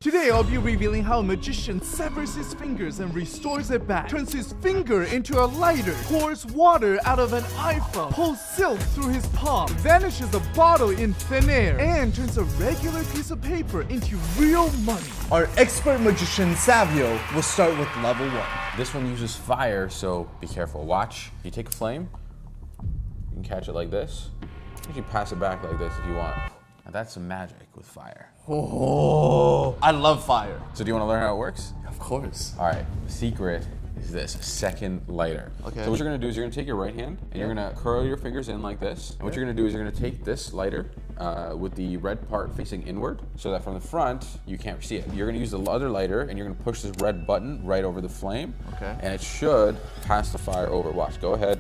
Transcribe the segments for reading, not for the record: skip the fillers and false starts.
Today I'll be revealing how a magician severs his fingers and restores it back, turns his finger into a lighter, pours water out of an iPhone, pulls silk through his palm, vanishes a bottle in thin air, and turns a regular piece of paper into real money. Our expert magician Savio will start with level 1. This one uses fire, so be careful. Watch. You take a flame, you can catch it like this. You can pass it back like this if you want. Now that's some magic with fire. Oh, I love fire. So do you want to learn how it works? Of course. All right, the secret is this, a second lighter. Okay. So what you're gonna do is you're gonna take your right hand and you're gonna curl your fingers in like this. And what you're gonna do is you're gonna take this lighter with the red part facing inward so that from the front, you can't see it. You're gonna use the other lighter and you're gonna push this red button right over the flame. Okay. And it should pass the fire over. Watch, go ahead.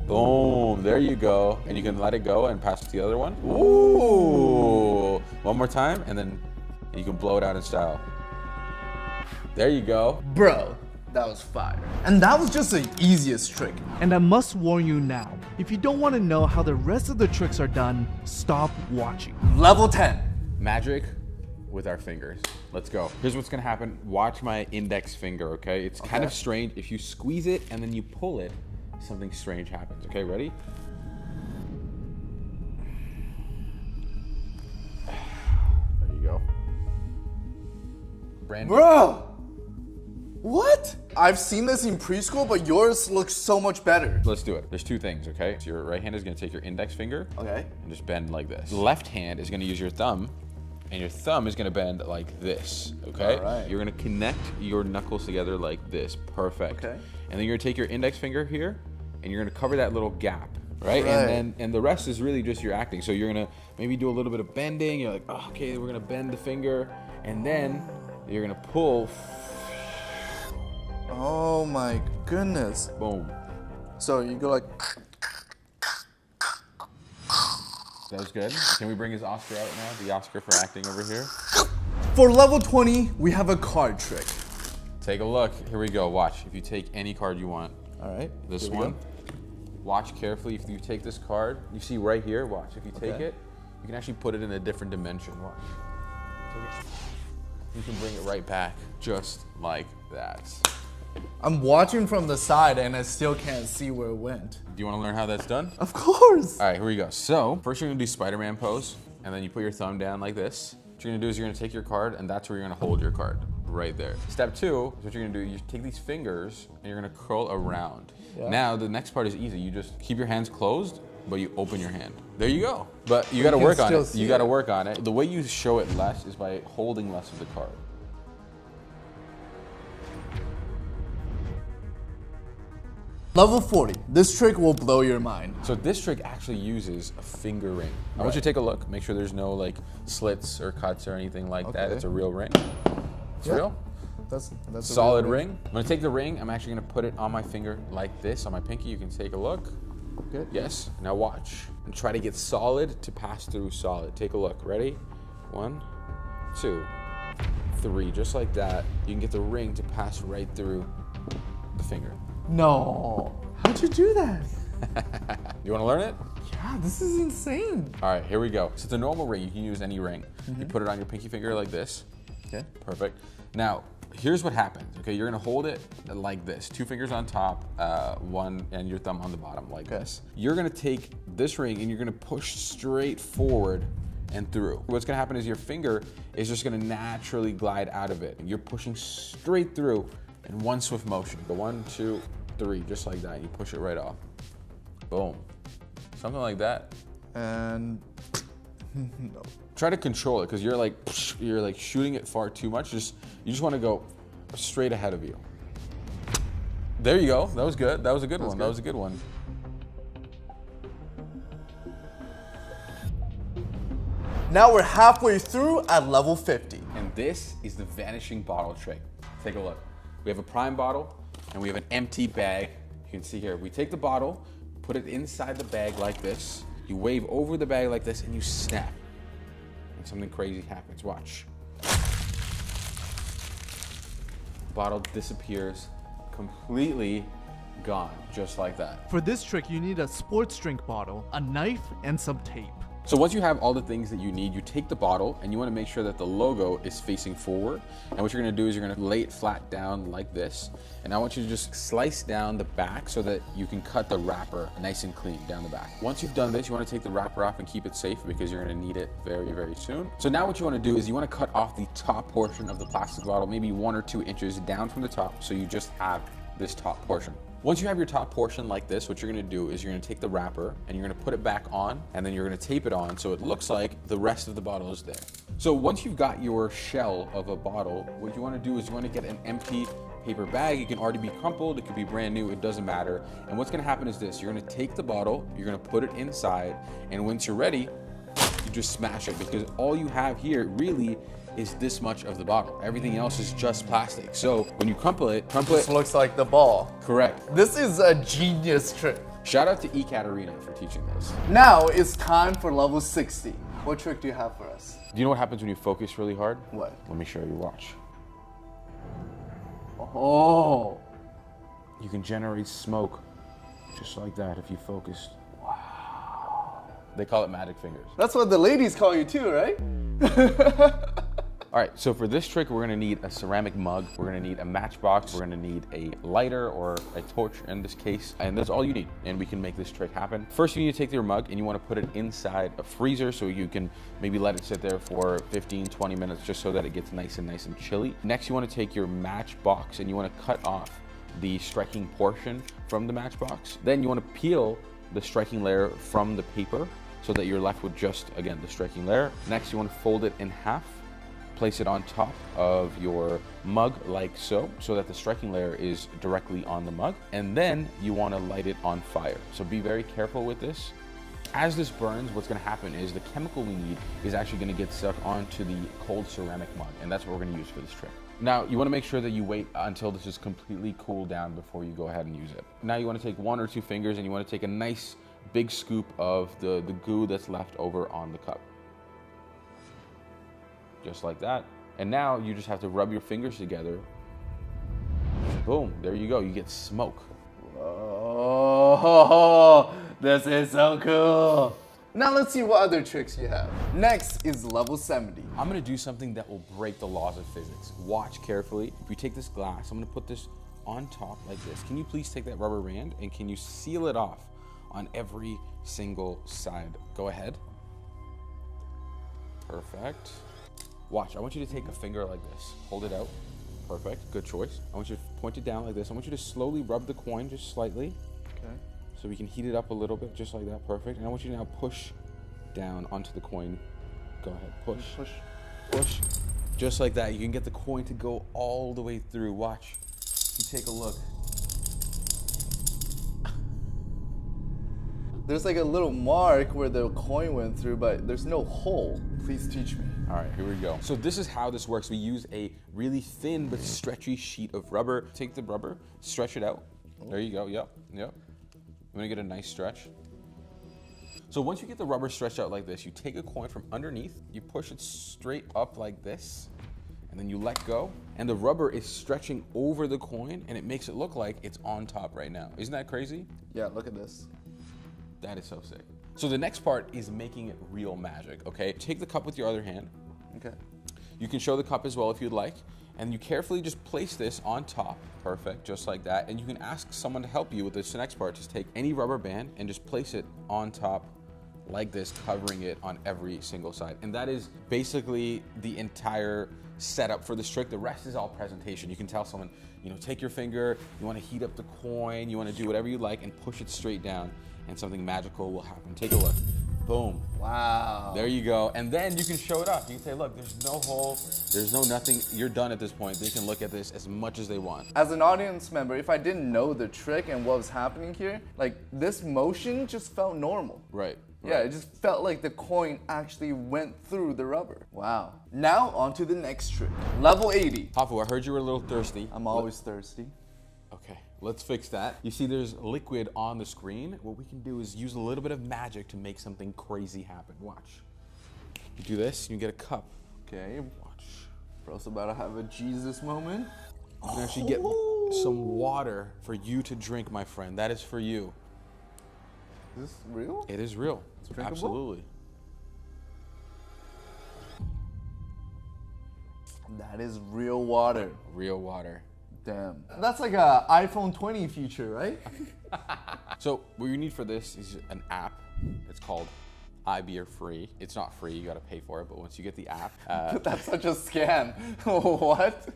Boom, there you go. And you can let it go and pass it to the other one. Ooh, one more time and then you can blow it out in style. There you go. Bro, that was fire. And that was just the easiest trick. And I must warn you now, if you don't want to know how the rest of the tricks are done, stop watching. Level 10. Magic with our fingers. Let's go. Here's what's gonna happen. Watch my index finger, okay? It's kind of strange. If you squeeze it and then you pull it, something strange happens. Okay, ready? There you go. Brandon. Bro! What? I've seen this in preschool, but yours looks so much better. Let's do it. There's two things, okay? So your right hand is gonna take your index finger Okay. and just bend like this. The left hand is gonna use your thumb, and your thumb is gonna bend like this, okay? All right. You're gonna connect your knuckles together like this. Perfect. Okay. And then you're gonna take your index finger here, and you're gonna cover that little gap, right? Right. And the rest is really just your acting. So you're gonna maybe do a little bit of bending. You're like, oh, okay, we're gonna bend the finger, and then you're gonna pull. Oh my goodness. Boom. So you go like, That was good. Can we bring his Oscar out now? The Oscar for acting over here. for level 20, we have a card trick. Take a look. Here we go. Watch. If you take any card you want. All right. This here we one. go. Watch carefully. If you take this card, you see right here. Watch. If you take Okay. it, you can actually put it in a different dimension. Watch. Take it. You can bring it right back, just like that. I'm watching from the side and I still can't see where it went. Do you want to learn how that's done? Of course. All right, here we go. So first you're gonna do Spider-Man pose, and then you put your thumb down like this. What you're gonna do is you're gonna take your card, and that's where you're gonna hold your card, right there. Step 2 is what you're gonna do. You take these fingers and you're gonna curl around. Yeah. Now the next part is easy. You just keep your hands closed, but you open your hand. There you go. But you gotta can work on still it. see You gotta it. work on it. The way you show it less is by holding less of the card. Level 40. This trick will blow your mind. So this trick actually uses a finger ring. I want you to take a look. Make sure there's no like slits or cuts or anything like that. Okay. It's a real ring. It's Yeah. real. That's a Solid real ring. I'm gonna take the ring. I'm actually gonna put it on my finger like this, on my pinky. You can take a look. Good. Yes. Now watch. And try to get solid to pass through solid. Take a look. Ready? 1, 2, 3. Just like that. You can get the ring to pass right through the finger. No. How'd you do that? You wanna learn it? Yeah, this is insane. All right, here we go. So it's a normal ring. You can use any ring. You put it on your pinky finger like this. Okay. Perfect. Now, here's what happens. Okay, you're gonna hold it like this. 2 fingers on top, one, and your thumb on the bottom like this. You're gonna take this ring and you're gonna push straight forward and through. What's gonna happen is your finger is just gonna naturally glide out of it. You're pushing straight through in one swift motion. Go 1, 2, 3, just like that. You push it right off. Boom. Something like that. And no. Try to control it because you're like shooting it far too much. You just want to go straight ahead of you. There you go. That was good. That was a good one. That was a good one. Now we're halfway through at level 50. And this is the vanishing bottle trick. Take a look. We have a prime bottle and we have an empty bag. You can see here. We take the bottle, put it inside the bag like this. You wave over the bag like this and you snap. And something crazy happens. Watch. Bottle disappears, completely gone, just like that. For this trick, you need a sports drink bottle, a knife, and some tape. So once you have all the things that you need, you take the bottle and you want to make sure that the logo is facing forward. And what you're going to do is you're going to lay it flat down like this. And I want you to just slice down the back so that you can cut the wrapper nice and clean down the back. Once you've done this, you want to take the wrapper off and keep it safe because you're going to need it very, very soon. So now what you want to do is you want to cut off the top portion of the plastic bottle, maybe 1 or 2 inches down from the top, so you just have this top portion. Once you have your top portion like this, what you're gonna do is you're gonna take the wrapper and you're gonna put it back on, and then you're gonna tape it on so it looks like the rest of the bottle is there. So once you've got your shell of a bottle, what you wanna do is you wanna get an empty paper bag. It can already be crumpled, it could be brand new, it doesn't matter. And what's gonna happen is this: you're gonna take the bottle, you're gonna put it inside, and once you're ready, you just smash it, because all you have here really is this much of the bottle. Everything else is just plastic. So when you crumple it. This looks like the ball. Correct. This is a genius trick. Shout out to Ekaterina for teaching this. Now it's time for level 60. What trick do you have for us? Do you know what happens when you focus really hard? What? Let me show you, watch. Oh. You can generate smoke just like that if you focus. Wow. They call it magic fingers. That's what the ladies call you too, right? All right, so for this trick, we're gonna need a ceramic mug, we're gonna need a matchbox, we're gonna need a lighter or a torch in this case, and that's all you need, and we can make this trick happen. First, you need to take your mug and you wanna put it inside a freezer so you can maybe let it sit there for 15, 20 minutes just so that it gets nice and chilly. Next, you wanna take your matchbox and you wanna cut off the striking portion from the matchbox. Then you wanna peel the striking layer from the paper so that you're left with just, again, the striking layer. Next, you wanna fold it in half, place it on top of your mug like so that the striking layer is directly on the mug. And then you want to light it on fire. So be very careful with this. As this burns, what's going to happen is the chemical we need is actually going to get stuck onto the cold ceramic mug, and that's what we're going to use for this trick. Now, you want to make sure that you wait until this is completely cooled down before you go ahead and use it. Now you want to take 1 or 2 fingers and you want to take a nice big scoop of the goo that's left over on the cup. Just like that. And now you just have to rub your fingers together. Boom, there you go, you get smoke. Oh, this is so cool. Now let's see what other tricks you have. Next is level 70. I'm gonna do something that will break the laws of physics. Watch carefully. If you take this glass, I'm gonna put this on top like this. Can you please take that rubber band and can you seal it off on every single side? Go ahead. Perfect. Watch, I want you to take a finger like this. Hold it out. Perfect, good choice. I want you to point it down like this. I want you to slowly rub the coin just slightly. Okay. So we can heat it up a little bit, just like that, perfect. And I want you to now push down onto the coin. Go ahead, push. Push. Push. Just like that, you can get the coin to go all the way through. Watch, you take a look. There's like a little mark where the coin went through, but there's no hole. Please teach me. All right, here we go. So this is how this works. We use a really thin but stretchy sheet of rubber. Take the rubber, stretch it out. There you go, yep. You wanna get a nice stretch. So once you get the rubber stretched out like this, you take a coin from underneath, you push it straight up like this, and then you let go, and the rubber is stretching over the coin, and it makes it look like it's on top right now. Isn't that crazy? Yeah, look at this. That is so sick. So the next part is making it real magic, okay? Take the cup with your other hand. Okay. You can show the cup as well if you'd like. And you carefully just place this on top. Perfect, just like that. And you can ask someone to help you with this next part. Just take any rubber band and just place it on top like this, covering it on every single side. And that is basically the entire setup for this trick. The rest is all presentation. You can tell someone, you know, take your finger, you wanna heat up the coin, you wanna do whatever you like and push it straight down and something magical will happen. Take a look. Boom. Wow. There you go. And then you can show it off. You can say, look, there's no hole, there's no nothing. You're done at this point. They can look at this as much as they want. As an audience member, if I didn't know the trick and what was happening here, like this motion just felt normal. Right. Yeah, it just felt like the coin actually went through the rubber. Wow. Now on to the next trick. Level 80. Hafu, I heard you were a little thirsty. I'm always thirsty. Okay, let's fix that. You see there's liquid on the screen. What we can do is use a little bit of magic to make something crazy happen. Watch. You do this, you get a cup. Okay. Watch. Bro's about to have a Jesus moment. You can actually get some water for you to drink, my friend. That is for you. Is this real? It is real. drinkable? Absolutely. That is real water. Real water. Damn. That's like a iPhone 20 feature, right? So what you need for this is an app. It's called iBeer Free. It's not free, you gotta pay for it, but once you get the app, That's such a scam. What?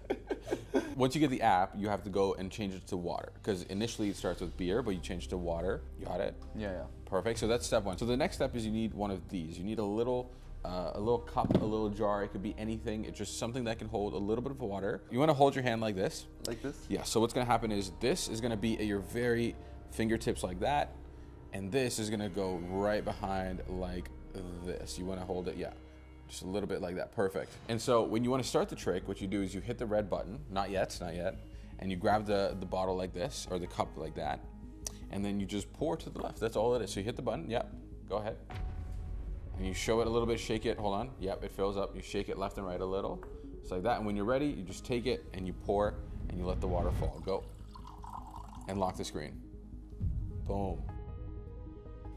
once you get the app, you have to go and change it to water. Because initially it starts with beer, but you change it to water. You got it? Yeah. Perfect. So that's step one. So the next step is you need one of these. You need a little cup, a little jar. It could be anything. It's just something that can hold a little bit of water. You want to hold your hand like this. Like this? Yeah. So what's going to happen is this is going to be at your very fingertips like that, and this is going to go right behind like this. You want to hold it, yeah, just a little bit like that. Perfect. And so when you want to start the trick, what you do is you hit the red button. Not yet. And you grab the bottle like this, or the cup like that, and then you just pour to the left. That's all it is. So you hit the button. Yep. Go ahead. And you show it a little bit, shake it, hold on. Yep, it fills up. You shake it left and right a little. Just like that. And when you're ready, you just take it and you pour and you let the water fall. Go. And lock the screen. Boom.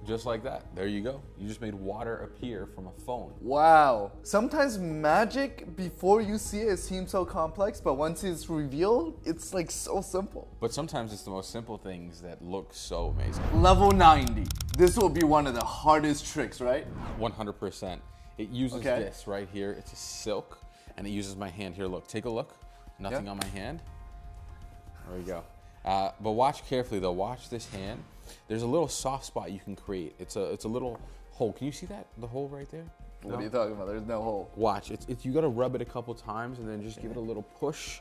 Just like that. There you go. You just made water appear from a phone. Wow. Sometimes magic, before you see it, seems so complex, but once it's revealed, it's like so simple. But sometimes it's the most simple things that look so amazing. Level 90. This will be one of the hardest tricks, right? 100%. It uses this right here. It's a silk, and it uses my hand here. Look, take a look. Nothing on my hand. There you go. But watch carefully though. Watch this hand. There's a little soft spot you can create. It's a little hole. Can you see that? The hole right there? What are you talking about? There's no hole. Watch. It's you gotta rub it a couple times and then just give it a little push,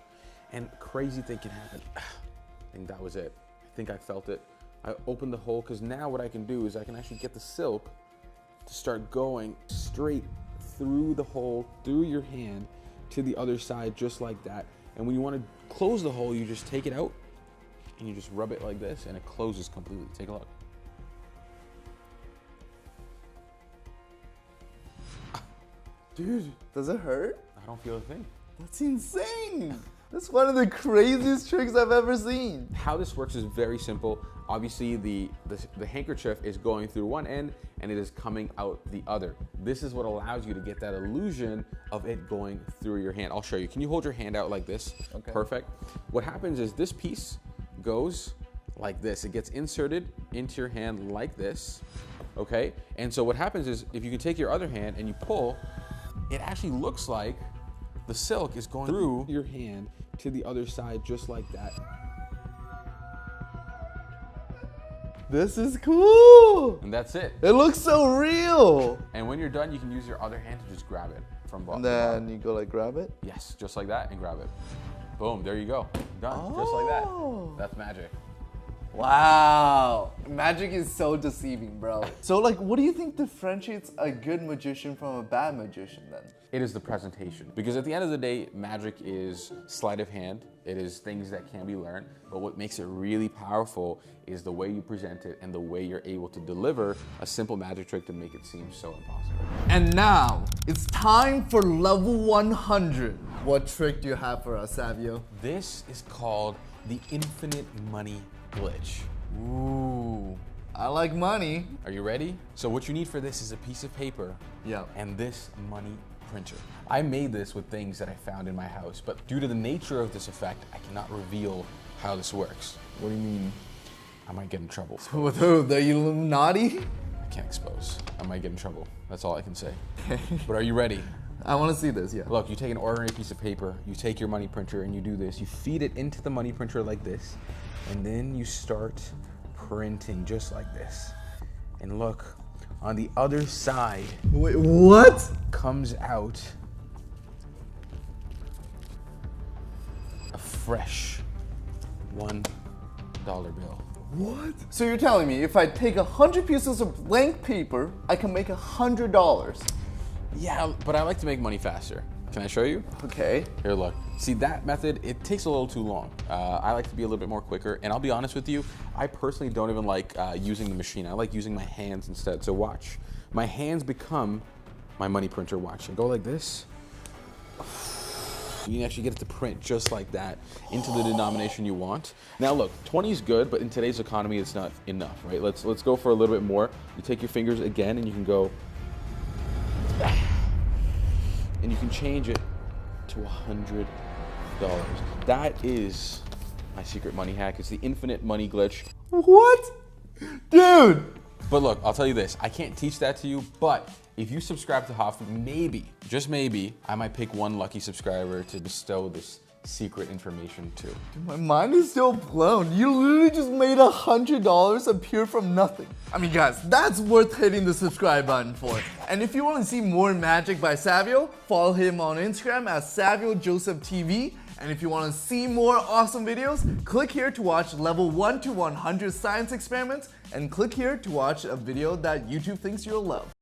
and crazy thing can happen. I think that was it. I think I felt it. I opened the hole because now what I can do is I can actually get the silk to start going straight through the hole, through your hand to the other side, just like that. And when you want to close the hole, you just take it out and you just rub it like this and it closes completely. Take a look. Dude, does it hurt? I don't feel a thing. That's insane. That's one of the craziest tricks I've ever seen. How this works is very simple. Obviously, the handkerchief is going through one end and it is coming out the other. This is what allows you to get that illusion of it going through your hand. I'll show you. Can you hold your hand out like this? Okay. Perfect. What happens is this piece goes like this. It gets inserted into your hand like this, okay? And so what happens is if you can take your other hand and you pull, it actually looks like the silk is going through your hand to the other side just like that. This is cool. And that's it. It looks so real. And when you're done, you can use your other hand to just grab it from bottom. And then you go like grab it? Yes, just like that and grab it. Boom, there you go. Done, just like that. That's magic. Wow. Magic is so deceiving, bro. So like, what do you think differentiates a good magician from a bad magician then? It is the presentation. Because at the end of the day, magic is sleight of hand. It is things that can be learned. But what makes it really powerful is the way you present it and the way you're able to deliver a simple magic trick to make it seem so impossible. And now, it's time for level 100. What trick do you have for us, Savio? This is called the infinite money glitch. Ooh, I like money. Are you ready? So what you need for this is a piece of paper and this money printer. I made this with things that I found in my house, but due to the nature of this effect, I cannot reveal how this works. What do you mean? I might get in trouble. With who? The Illuminati? I can't expose. I might get in trouble. That's all I can say. But are you ready? I want to see this, yeah. Look, you take an ordinary piece of paper, you take your money printer and you do this. You feed it into the money printer like this, and then you start printing just like this. And look, on the other side, Wait, what? comes out a fresh $1 bill. What? So you're telling me if I take 100 pieces of blank paper, I can make $100? Yeah, but I like to make money faster. Can I show you? Okay. Here, look. See, that method, it takes a little too long. I like to be a little bit more quicker, and I'll be honest with you, I personally don't even like using the machine. I like using my hands instead. So watch. My hands become my money printer. Watch. I go like this. You can actually get it to print just like that into the denomination you want. Now look, 20 is good, but in today's economy, it's not enough, right? Let's go for a little bit more. You take your fingers again, and you can go, and you can change it to $100. That is my secret money hack. It's the infinite money glitch. What? Dude! But look, I'll tell you this. I can't teach that to you, but if you subscribe to Hotfood, maybe, just maybe, I might pick one lucky subscriber to bestow this secret information to. Dude, my mind is still blown. You literally just made $100 appear from nothing. I mean, guys, that's worth hitting the subscribe button for. And if you want to see more magic by Savio, follow him on Instagram at SavioJosephTV. And if you want to see more awesome videos, click here to watch level 1 to 100 science experiments, and click here to watch a video that YouTube thinks you'll love.